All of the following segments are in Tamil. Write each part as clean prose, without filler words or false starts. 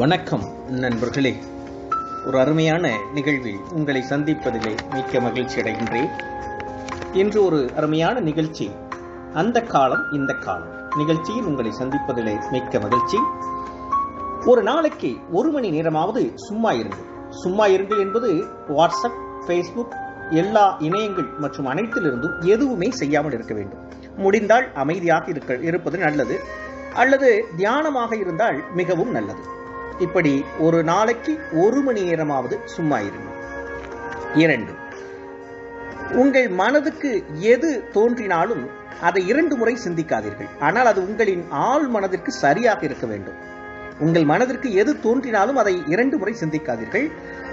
வணக்கம் நண்பர்களே. ஒரு அருமையான நிகழ்வில் உங்களை சந்திப்பதிலே மிக்க மகிழ்ச்சி அடைகின்றேன். இன்று ஒரு அருமையான நிகழ்ச்சி, அந்த காலம் இந்த காலம் நிகழ்ச்சியில் உங்களை சந்திப்பதிலே மிக்க மகிழ்ச்சி. ஒரு நாளைக்கு 1 மணி நேரமாவது சும்மா இருங்கள் என்பது வாட்ஸ்அப், ஃபேஸ்புக், எல்லா இணையங்கள் மற்றும் அனைத்திலிருந்தும் எதுவுமே செய்யாமல் இருக்க வேண்டும். முடிந்தால் அமைதியாக இருப்பது நல்லது, அல்லது தியானமாக இருந்தால் மிகவும் நல்லது. இப்படி ஒரு நாளைக்கு 1 மணி நேரமாவது சும்மா இருங்கள். 2, உங்கள் மனதுக்கு எது தோன்றினாலும் அதை 2 முறை சிந்திக்காதீர்கள். ஆனால் அது உங்களின் ஆழ் மனதிற்கு சரியாக இருக்க வேண்டும். உங்கள் மனதிற்கு எது தோன்றினாலும் அதை 2 முறை சிந்திக்காதீர்கள்.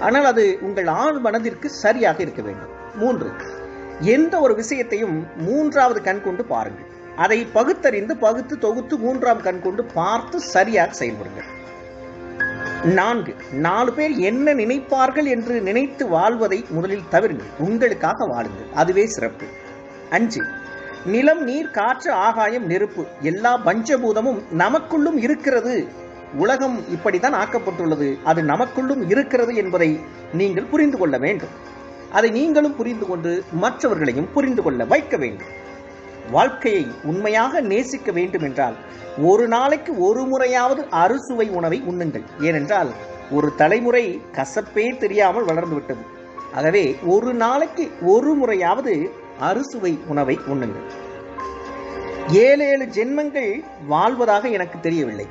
ஆனால் அது உங்கள் ஆழ் மனதிற்கு சரியாக இருக்க வேண்டும். 3, எந்த ஒரு விஷயத்தையும் 3வது கண் கொண்டு பாருங்கள். அதை பகுத்து தொகுத்து 3ஆம் கண் கொண்டு பார்த்து சரியாக செயல்படுங்கள். 4 பேர் என்ன நினைப்பார்கள் என்று நினைத்து வாழ்வதை முதலில் தவிருங்கள். உங்களுக்காக வாழுங்கள், அதுவே சிறப்பு. 5, நிலம், நீர், காற்று, ஆகாயம், நெருப்பு எல்லா பஞ்சபூதமும் நமக்குள்ளும் இருக்கிறது. உலகம் இப்படித்தான் ஆக்கப்பட்டுள்ளது, அது நமக்குள்ளும் இருக்கிறது என்பதை நீங்கள் புரிந்து கொள்ள வேண்டும். அதை நீங்களும் புரிந்து கொண்டு மற்றவர்களையும் புரிந்து கொள்ள வைக்க வேண்டும். வாழ்க்கையை உண்மையாக நேசிக்க வேண்டும் என்றால் ஒரு நாளைக்கு 1 முறையாவது அறுசுவை உணவை உண்ணுங்கள். ஏனென்றால் ஒரு தலைமுறை கசப்பே தெரியாமல் வளர்ந்து விட்டது. ஆகவே ஒரு நாளைக்கு 1 முறையாவது அறுசுவை உணவை உண்ணுங்கள். 7 ஜென்மங்கள் வாழ்வதாக எனக்கு தெரியவில்லை.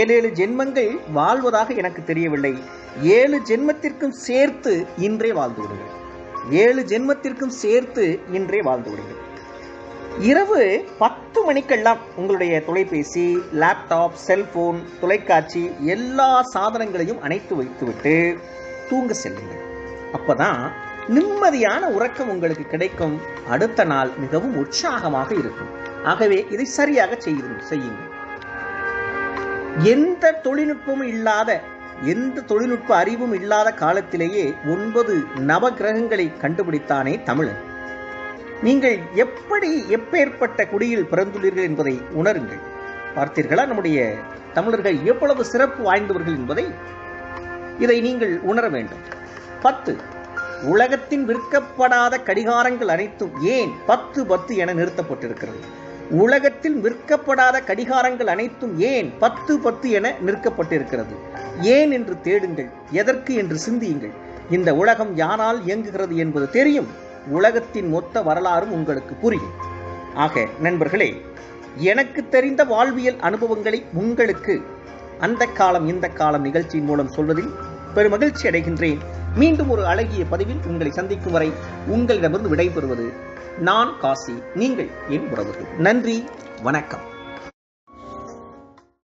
7 ஜென்மங்கள் வாழ்வதாக எனக்கு தெரியவில்லை. 7 ஜென்மத்திற்கும் சேர்த்து இன்றே வாழ்ந்து விடுங்கள். 7 ஜென்மத்திற்கும் சேர்த்து இன்றே வாழ்ந்து விடுங்கள். இரவு 10 மணிக்கெல்லாம் உங்களுடைய தொலைபேசி, லேப்டாப், செல்போன், தொலைக்காட்சி எல்லா சாதனங்களையும் அணைத்து வைத்துவிட்டு தூங்க செல்லுங்கள். அப்பதான் நிம்மதியான உறக்கம் உங்களுக்கு கிடைக்கும். அடுத்த நாள் மிகவும் உற்சாகமாக இருக்கும். ஆகவே இதை சரியாக செய்யுங்கள். எந்த தொழில்நுட்ப அறிவும் இல்லாத காலத்திலேயே 9 நவகிரகங்களை கண்டுபிடித்தானே தமிழன். நீங்கள் எப்பேற்பட்ட குடியில் பிறந்துள்ளீர்கள் என்பதை உணருங்கள். பார்த்தீர்களா, நம்முடைய தமிழர்கள் எவ்வளவு சிறப்பு வாய்ந்தவர்கள் என்பதை இதை நீங்கள் உணர வேண்டும். 10, உலகத்தின் விற்கப்படாத கடிகாரங்கள் அனைத்தும் ஏன் 10 என நிறுத்தப்பட்டிருக்கிறது? உலகத்தில் விற்கப்படாத கடிகாரங்கள் அனைத்தும் ஏன் 10 என நிற்கப்பட்டிருக்கிறது? ஏன் என்று தேடுங்கள். எதற்கு என்று சிந்தியுங்கள். இந்த உலகம் யாரால் இயங்குகிறது என்பது தெரியும். உலகத்தின் மொத்த வரலாறும் உங்களுக்கு புரியும். ஆக நண்பர்களே, எனக்கு தெரிந்த வாழ்வியல் அனுபவங்களை உங்களுக்கு அந்த காலம் இந்த காலம் நிகழ்ச்சியின் மூலம் சொல்வதில் பெருமகிழ்ச்சி அடைகின்றேன். மீண்டும் ஒரு அழகிய பதிவில் உங்களை சந்திக்கும் வரை உங்களிடமிருந்து விடைபெறுவது நான் காசி. நீங்கள் என் உறவுகள். நன்றி, வணக்கம்.